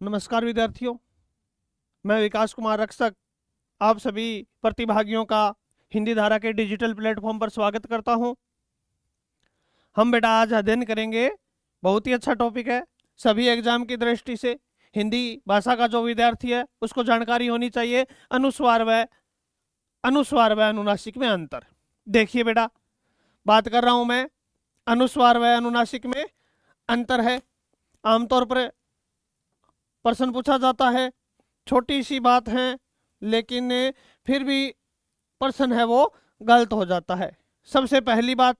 नमस्कार विद्यार्थियों, मैं विकास कुमार रक्षक आप सभी प्रतिभागियों का हिंदी धारा के डिजिटल प्लेटफॉर्म पर स्वागत करता हूं। हम बेटा आज अध्ययन करेंगे, बहुत ही अच्छा टॉपिक है। सभी एग्जाम की दृष्टि से हिंदी भाषा का जो विद्यार्थी है उसको जानकारी होनी चाहिए अनुस्वार व अनुनासिक में अंतर। देखिए बेटा, बात कर रहा हूं मैं अनुस्वार व अनुनासिक में अंतर है। आमतौर पर प्रश्न पूछा जाता है, छोटी सी बात है लेकिन फिर भी प्रश्न है वो गलत हो जाता है। सबसे पहली बात,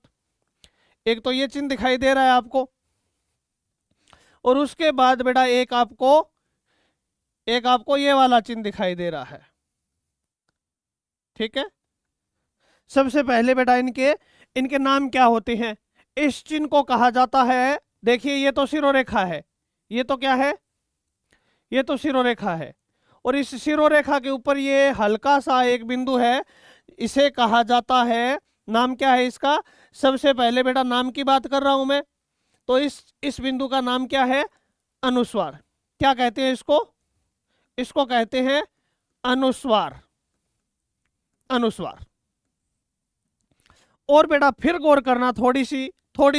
एक तो ये चिन्ह दिखाई दे रहा है आपको, और उसके बाद बेटा एक आपको ये वाला चिन्ह दिखाई दे रहा है। ठीक है, सबसे पहले बेटा इनके नाम क्या होते हैं। इस चिन्ह को कहा जाता है, देखिए ये तो शिरोरेखा है, ये तो क्या है, ये तो शिरोरेखा है, और इस शिरोरेखा के ऊपर ये हल्का सा एक बिंदु है, इसे कहा जाता है, नाम क्या है इसका। सबसे पहले बेटा नाम की बात कर रहा हूं मैं, तो इस बिंदु का नाम क्या है, अनुस्वार। क्या कहते हैं इसको, इसको कहते हैं अनुस्वार। अनुस्वार। और बेटा फिर गौर करना, थोड़ी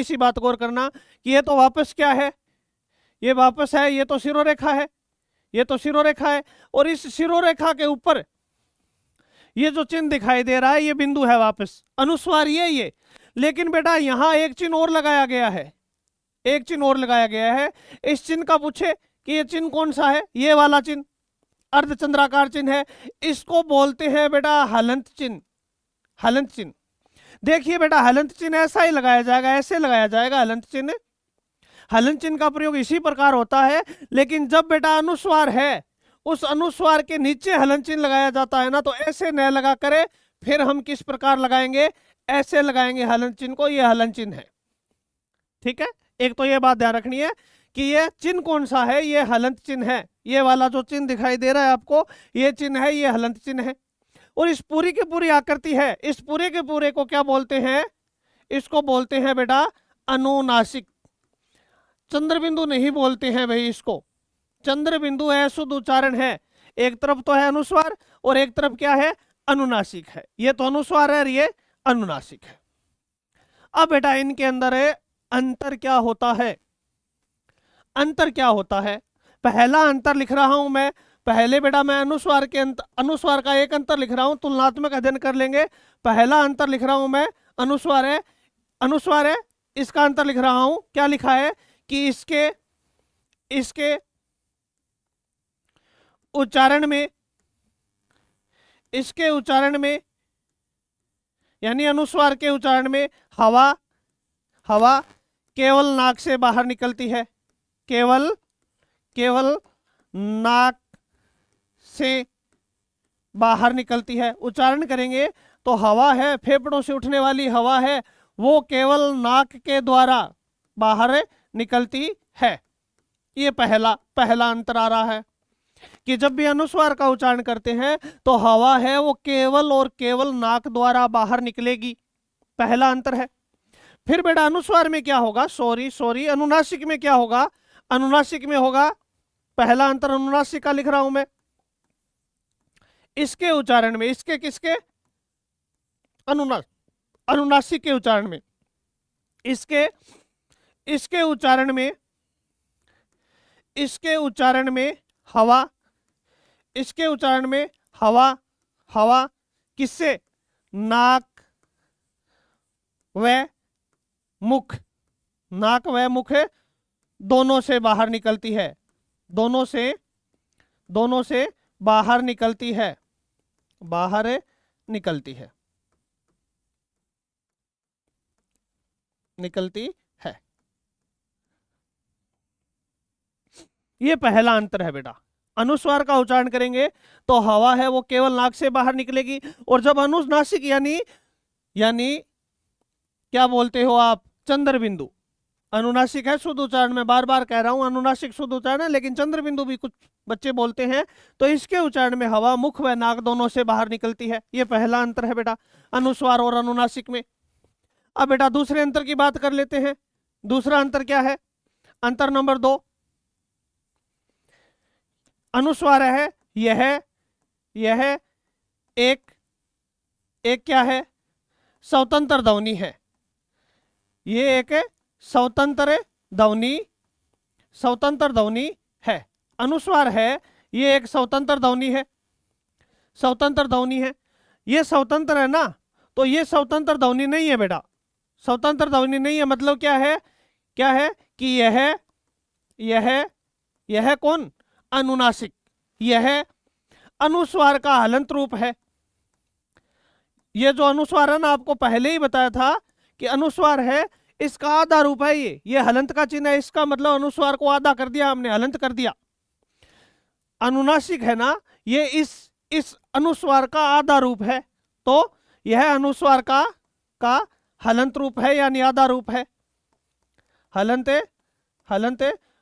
सी बात गौर करना कि ये तो वापस क्या है, ये वापस है, ये तो शिरोरेखा है, ये तो शिरोरेखा है, और इस शिरोरेखा के ऊपर ये जो चिन्ह दिखाई दे रहा है ये बिंदु है वापस, अनुस्वार ये। लेकिन बेटा यहां एक चिन्ह और लगाया गया है, एक चिन्ह और लगाया गया है। इस चिन्ह का पूछे कि ये चिन्ह कौन सा है, ये वाला चिन्ह अर्धचंद्राकार चिन्ह है, इसको बोलते हैं बेटा हलंत चिन्ह। हलंत चिन्ह, देखिए बेटा हलंत चिन्ह ऐसा ही लगाया जाएगा, ऐसे लगाया जाएगा हलंत चिन्ह। हलंत चिन्ह का प्रयोग इसी प्रकार होता है, लेकिन जब बेटा अनुस्वार है उस अनुस्वार के नीचे हलंत चिन्ह लगाया जाता है ना, तो ऐसे न लगा करे, फिर हम किस प्रकार लगाएंगे, ऐसे लगाएंगे हलंत चिन्ह को, ये हलंत चिन्ह है। ठीक है, एक तो ये बात ध्यान रखनी है कि ये चिन्ह कौन सा है, ये हलंत चिन्ह है। ये वाला जो चिन्ह दिखाई दे रहा है आपको, ये चिन्ह है, ये हलंत चिन्ह है। और इस पूरी की पूरी आकृति है, इस पूरे के पूरे को क्या बोलते हैं, इसको बोलते हैं बेटा अनुनासिक। चंद्रबिंदु नहीं बोलते हैं भाई इसको, चंद्रबिंदु है, शुद्ध उच्चारण है। एक तरफ तो है अनुस्वार और एक तरफ क्या है, अनुनासिक है। ये तो अनुस्वार है और ये अनुनासिक है। अब बेटा इनके अंदर है अंतर क्या होता है, अंतर क्या होता है। पहला अंतर लिख रहा हूं मैं, पहले बेटा मैं अनुस्वार का एक अंतर लिख रहा हूं, तुलनात्मक अध्ययन कर लेंगे। पहला अंतर लिख रहा हूं मैं, अनुस्वार है, इसका अंतर लिख रहा हूं। क्या लिखा है कि इसके उच्चारण में, इसके उच्चारण में यानी अनुस्वार के उच्चारण में हवा केवल नाक से बाहर निकलती है, केवल नाक से बाहर निकलती है। उच्चारण करेंगे तो हवा है, फेफड़ों से उठने वाली हवा है, वो केवल नाक के द्वारा बाहर निकलती है। ये पहला अंतर आ रहा है कि जब भी अनुस्वार का उच्चारण करते हैं तो हवा है वो केवल और केवल नाक द्वारा बाहर निकलेगी, पहला अंतर है। फिर बेटा अनुस्वार में क्या होगा, सॉरी अनुनासिक में क्या होगा, अनुनासिक में होगा, पहला अंतर अनुनासिक का लिख रहा हूं मैं, इसके उच्चारण में, इसके किसके, अनुनासिक के उच्चारण में, इसके उच्चारण में, इसके उच्चारण में हवा, इसके उच्चारण में हवा किससे, नाक व मुख, नाक व मुख दोनों से बाहर निकलती है, दोनों से बाहर निकलती है, बाहर निकलती है, निकलती है। ये पहला अंतर है बेटा। अनुस्वार का उच्चारण करेंगे तो हवा है वो केवल नाक से बाहर निकलेगी, और जब अनुनासिक यानी क्या बोलते हो आप, चंद्रबिंदु, अनुनासिक है शुद्ध उच्चारण में, बार बार कह रहा हूं अनुनासिक शुद्ध उच्चारण है, लेकिन चंद्रबिंदु भी कुछ बच्चे बोलते हैं, तो इसके उच्चारण में हवा मुख व नाक दोनों से बाहर निकलती है। ये पहला अंतर है बेटा अनुस्वार और अनुनासिक में। अब बेटा दूसरे अंतर की बात कर लेते हैं। दूसरा अंतर क्या है, अंतर नंबर 2, अनुस्वार है, यह एक क्या है, स्वतंत्र ध्वनि है। ये एक स्वतंत्र ध्वनि है। अनुस्वार है, ये एक स्वतंत्र ध्वनि है, स्वतंत्र ध्वनि है। ये स्वतंत्र है ना, तो ये स्वतंत्र ध्वनि नहीं है बेटा, स्वतंत्र ध्वनि नहीं है। मतलब क्या है कि यह कौन, अनुनासिक, यह अनुस्वार का हलंत रूप है। ये जो अनुस्वार है ना, आपको पहले ही बताया था कि अनुस्वार है, इसका आधा रूप है ये हलंत का चिन्ह है। इसका मतलब अनुस्वार को आधा कर दिया हमने, हलंत कर दिया। अनुनासिक है ना, ये इस अनुस्वार का आधा रूप है, तो यह अनुस्वार का हलंत रूप है, यानी आधा रूप है, हलंत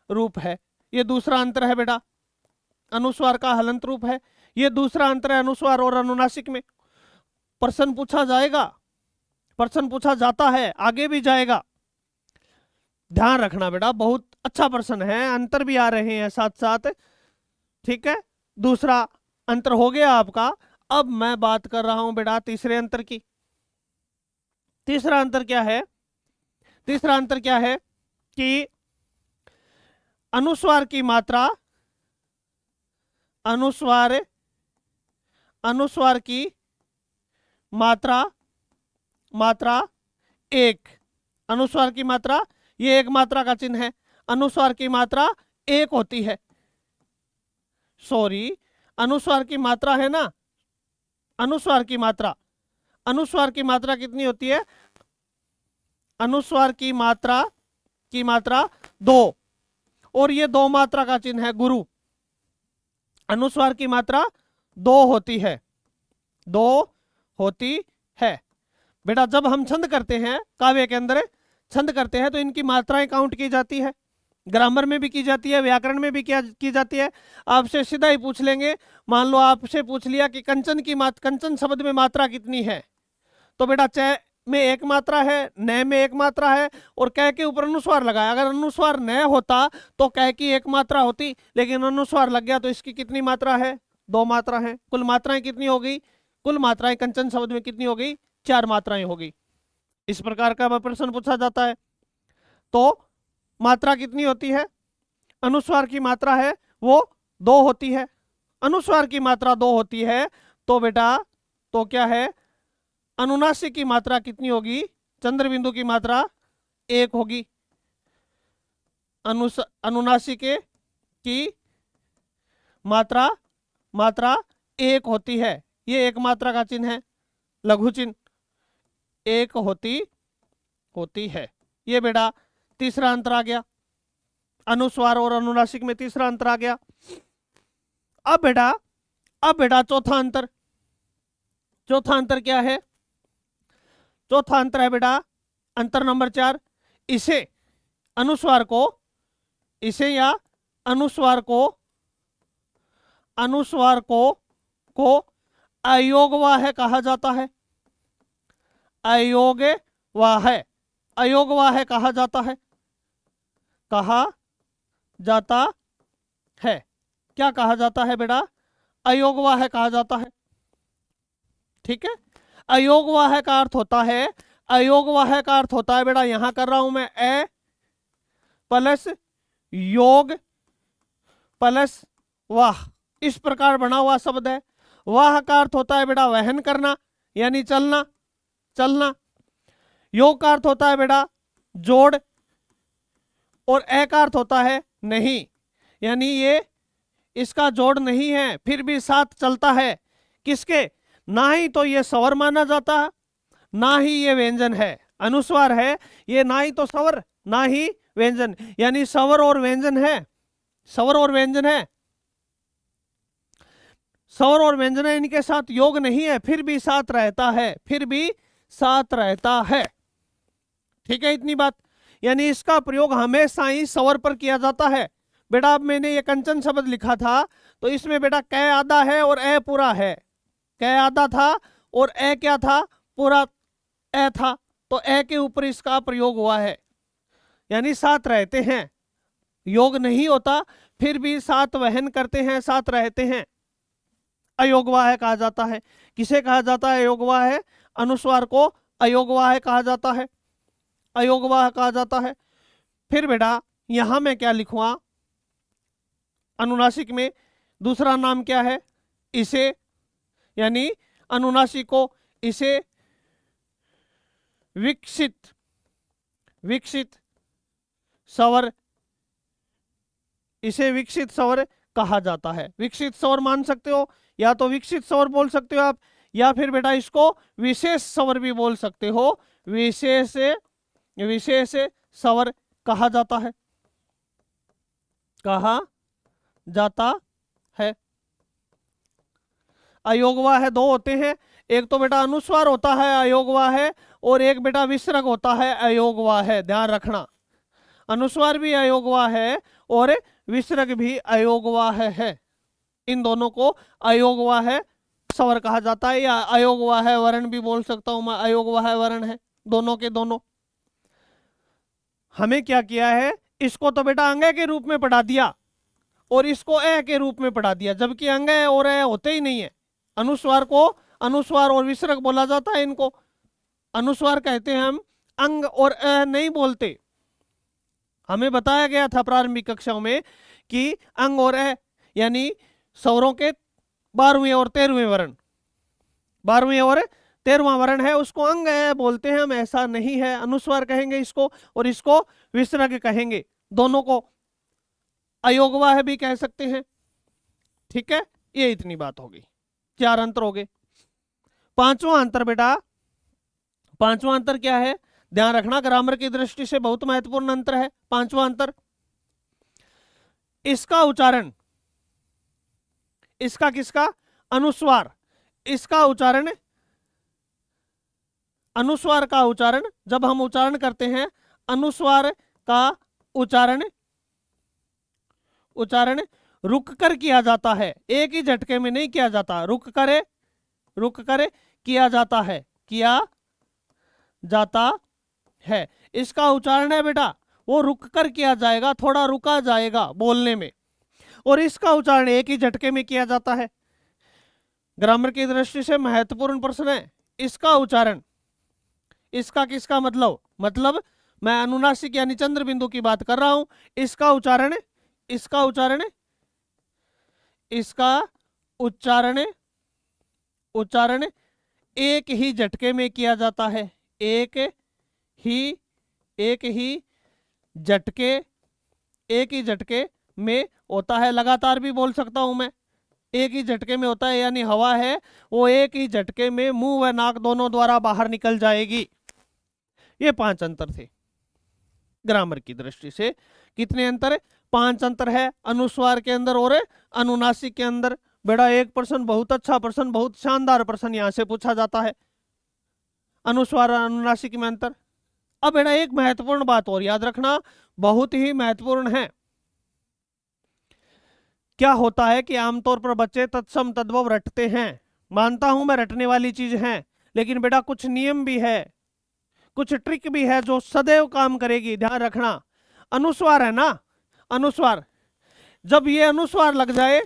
रूप है। ये दूसरा अंतर है बेटा, अनुस्वार का हलंत रूप है। ये दूसरा अंतर है अनुस्वार और अनुनासिक में। प्रश्न पूछा जाएगा, प्रश्न पूछा जाता है, आगे भी जाएगा, ध्यान रखना बेटा, बहुत अच्छा प्रश्न है। अंतर भी आ रहे हैं साथ साथ, ठीक है। दूसरा अंतर हो गया आपका। अब मैं बात कर रहा हूं बेटा तीसरे अंतर की। तीसरा अंतर क्या है, तीसरा अंतर क्या है कि अनुस्वार की मात्रा, अनुस्वार की मात्रा एक, अनुस्वार की मात्रा, ये एक मात्रा का चिन्ह है, अनुस्वार की मात्रा एक होती है। सॉरी, अनुस्वार की मात्रा है ना, अनुस्वार की मात्रा कितनी होती है, अनुस्वार की मात्रा दो, और ये दो मात्रा का चिन्ह है गुरु। अनुस्वार की मात्रा दो होती है, बेटा। जब हम छंद करते हैं, काव्य के अंदर छंद करते हैं, तो इनकी मात्राएं काउंट की जाती है। ग्रामर में भी की जाती है, व्याकरण में भी की जाती है। आपसे सीधा ही पूछ लेंगे, मान लो आपसे पूछ लिया कि कंचन शब्द में मात्रा कितनी है, तो बेटा च में एक मात्रा है, न में एक मात्रा है, और क के ऊपर अनुस्वार लगाया। अगर अनुस्वार न होता तो क की एक मात्रा होती, लेकिन अनुस्वार लग गया तो इसकी कितनी मात्रा है, दो मात्रा है। कुल मात्राएं कितनी हो गई, कुल मात्राएं कंचन शब्द में कितनी हो गई, चार मात्राएं हो गई। इस प्रकार का प्रश्न पूछा जाता है। तो मात्रा कितनी होती है, अनुस्वार की मात्रा है वो दो होती है, अनुस्वार की मात्रा दो होती है, तो बेटा तो क्या है, अनुनासिक की मात्रा कितनी होगी, चंद्र बिंदु की मात्रा एक होगी। अनुनासिक की मात्रा एक होती है, ये एक मात्रा का चिन्ह है, लघु चिन्ह, एक होती है। ये बेटा तीसरा अंतर आ गया, अनुस्वार और अनुनासिक में तीसरा अंतर आ गया। अब बेटा चौथा अंतर क्या है, चौथा अंतर है बेटा अंतर नंबर 4। इसे अनुस्वार को अयोगवाह कहा जाता है, अयोगवाह कहा जाता है। क्या कहा जाता है बेटा, अयोगवाह कहा जाता है, ठीक है। अयोगवाह का अर्थ होता है, बेटा, यहां कर रहा हूं मैं, ए प्लस योग प्लस वाह, इस प्रकार बना हुआ शब्द है। वाह का अर्थ होता है बेटा वहन करना, यानी चलना। योग का अर्थ होता है बेटा जोड़, और ए का अर्थ होता है नहीं, यानी ये इसका जोड़ नहीं है, फिर भी साथ चलता है। किसके, ना ही तो ये स्वर माना जाता है, ना ही ये व्यंजन है। अनुस्वार है ये, ना ही तो स्वर ना ही व्यंजन, यानी स्वर और व्यंजन है, स्वर और व्यंजन है, इनके साथ योग नहीं है, फिर भी साथ रहता है, ठीक है। इतनी बात, यानी इसका प्रयोग हमेशा ही स्वर पर किया जाता है। बेटा अब मैंने ये कंचन शब्द लिखा था, तो इसमें बेटा क आधा है और ए पूरा है, क आधा था और ए क्या था, पूरा ए था, तो ए के ऊपर इसका प्रयोग हुआ है, यानी साथ रहते हैं, योग नहीं होता, फिर भी साथ वहन करते हैं, साथ रहते हैं, अयोगवाह कहा जाता है। किसे कहा जाता है अयोगवाह? अनुस्वार को अयोगवाह कहा जाता है, अयोगवाह कहा जाता है। फिर बेटा यहां मैं क्या लिखूंगा? अनुनासिक में दूसरा नाम क्या है? इसे, यानी अनुनासिक को इसे विकसित, विकसित स्वर, इसे विकसित स्वर कहा जाता है। विकसित स्वर मान सकते हो, या तो विकसित स्वर बोल सकते हो आप, या फिर बेटा इसको विशेष स्वर भी बोल सकते हो। विशेष, विशेष स्वर कहा जाता है, कहा जाता है। अयोगवाह है, दो होते हैं, एक तो बेटा अनुस्वार होता है अयोगवाह है, और एक बेटा विसर्ग होता है अयोगवाह है। ध्यान रखना, अनुस्वार भी अयोगवाह है और विसर्ग भी अयोगवाह है। इन दोनों को अयोगवाह स्वर कहा जाता है, या अयोगवाह वर्ण भी बोल सकता हूं मैं, अयोगवाह वर्ण है दोनों के दोनों। हमें क्या किया है? इसको तो बेटा अंग के रूप में पढ़ा दिया और इसको अ के रूप में पढ़ा दिया, जबकि अंग और अ होते ही नहीं है। अनुस्वार को अनुस्वार और विसर्ग बोला जाता है, इनको अनुस्वार कहते हैं हम, अंग और अ नहीं बोलते। हमें बताया गया था प्रारंभिक कक्षाओं में कि अंग और अ यानी स्वरों के 12वें और 13वें वर्ण, 12वें और 13वां वर्ण है, उसको अंग अ बोलते हैं हम, ऐसा नहीं है। अनुस्वार कहेंगे इसको और इसको विसर्ग कहेंगे, दोनों को अयोगवाह भी कह सकते हैं। ठीक है, ये इतनी बात होगी। 4 अंतर हो गए। 5वां अंतर बेटा, 5वां अंतर क्या है? ध्यान रखना, ग्रामर की दृष्टि से बहुत महत्वपूर्ण अंतर है। 5वां अंतर, इसका उच्चारण, इसका किसका? अनुस्वार, इसका उच्चारण, अनुस्वार का उच्चारण, जब हम उच्चारण करते हैं अनुस्वार का उच्चारण, उच्चारण रुक कर किया जाता है, एक ही झटके में नहीं किया जाता, रुक करे, रुक करे किया जाता है, किया जाता है। इसका उच्चारण है बेटा वो रुक कर किया जाएगा, थोड़ा रुका जाएगा बोलने में, और इसका उच्चारण एक ही झटके में किया जाता है। ग्रामर की दृष्टि से महत्वपूर्ण प्रश्न है इसका उच्चारण। इसका किसका मतलब? मतलब मैं अनुनासिक यानी चंद्र बिंदु की बात कर रहा हूं। इसका उच्चारण, इसका उच्चारण, इसका उच्चारण, उच्चारण एक ही झटके में किया जाता है, एक ही झटके, एक ही झटके में होता है। लगातार भी बोल सकता हूं मैं, एक ही झटके में होता है, यानी हवा है वो एक ही झटके में मुंह व नाक दोनों द्वारा बाहर निकल जाएगी। ये 5 अंतर थे ग्रामर की दृष्टि से। कितने अंतर है? 5 अंतर है अनुस्वार के अंदर और अनुनासिक के अंदर। बेटा एक प्रश्न, बहुत अच्छा प्रश्न, बहुत शानदार प्रश्न यहां से पूछा जाता है, अनुस्वार और अनुनासिक में अंतर। अब बेटा एक महत्वपूर्ण बात और याद रखना, बहुत ही महत्वपूर्ण है। क्या होता है कि आमतौर पर बच्चे तत्सम तद्भव रटते हैं, मानता हूं मैं रटने वाली चीज है, लेकिन बेटा कुछ नियम भी है, कुछ ट्रिक भी है जो सदैव काम करेगी। ध्यान रखना, अनुस्वार है ना, अनुस्वार, जब ये अनुस्वार लग जाए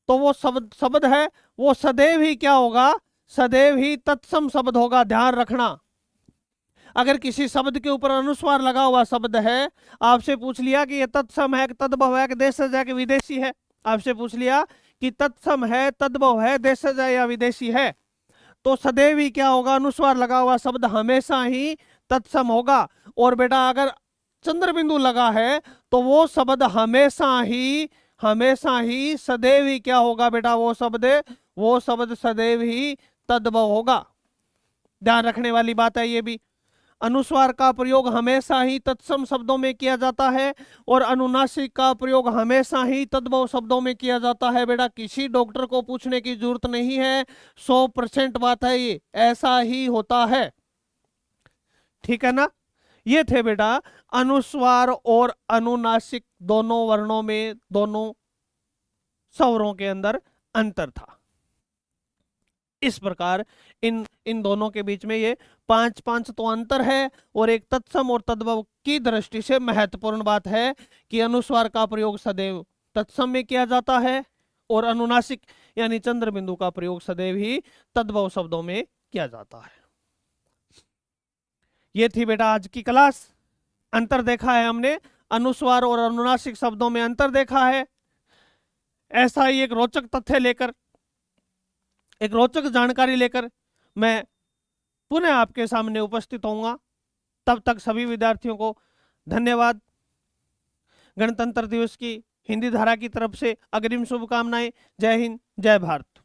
तो वो शब्द है वो सदैव ही क्या होगा? सदैव ही तत्सम शब्द होगा। ध्यान रखना, अगर किसी शब्द के ऊपर अनुस्वार लगा हुआ शब्द है, आपसे पूछ लिया कि ये तत्सम है, तद्भव है, देशज है कि विदेशी है, आपसे पूछ लिया कि तत्सम है, तद्भव है, देशज है या विदेशी है, तो सदैव ही क्या होगा? अनुस्वार लगा हुआ शब्द हमेशा ही तत्सम होगा। और बेटा अगर चंद्र बिंदु लगा है तो वो शब्द हमेशा ही सदैव ही क्या होगा बेटा? वो शब्द सदैव ही तद्भव होगा। ध्यान रखने वाली बात है ये भी। अनुस्वार का प्रयोग हमेशा ही तत्सम शब्दों में किया जाता है और अनुनासिक का प्रयोग हमेशा ही तद्भव शब्दों में किया जाता है। बेटा किसी डॉक्टर को पूछने की जरूरत नहीं है, 100% बात है, ये ऐसा ही होता है। ठीक है ना? ये थे बेटा अनुस्वार और अनुनासिक दोनों वर्णों में, दोनों स्वरों के अंदर अंतर था। इस प्रकार इन दोनों के बीच में ये 5 तो अंतर है, और एक तत्सम और तद्भव की दृष्टि से महत्वपूर्ण बात है कि अनुस्वार का प्रयोग सदैव तत्सम में किया जाता है और अनुनासिक यानी चंद्र बिंदु का प्रयोग सदैव ही तद्भव शब्दों में किया जाता है। ये थी बेटा आज की क्लास। अंतर देखा है हमने, अनुस्वार और अनुनासिक शब्दों में अंतर देखा है। ऐसा ही एक रोचक तथ्य लेकर, एक रोचक जानकारी लेकर मैं पुनः आपके सामने उपस्थित होऊंगा। तब तक सभी विद्यार्थियों को धन्यवाद। गणतंत्र दिवस की हिंदी धारा की तरफ से अग्रिम शुभकामनाएं। जय हिंद, जय भारत।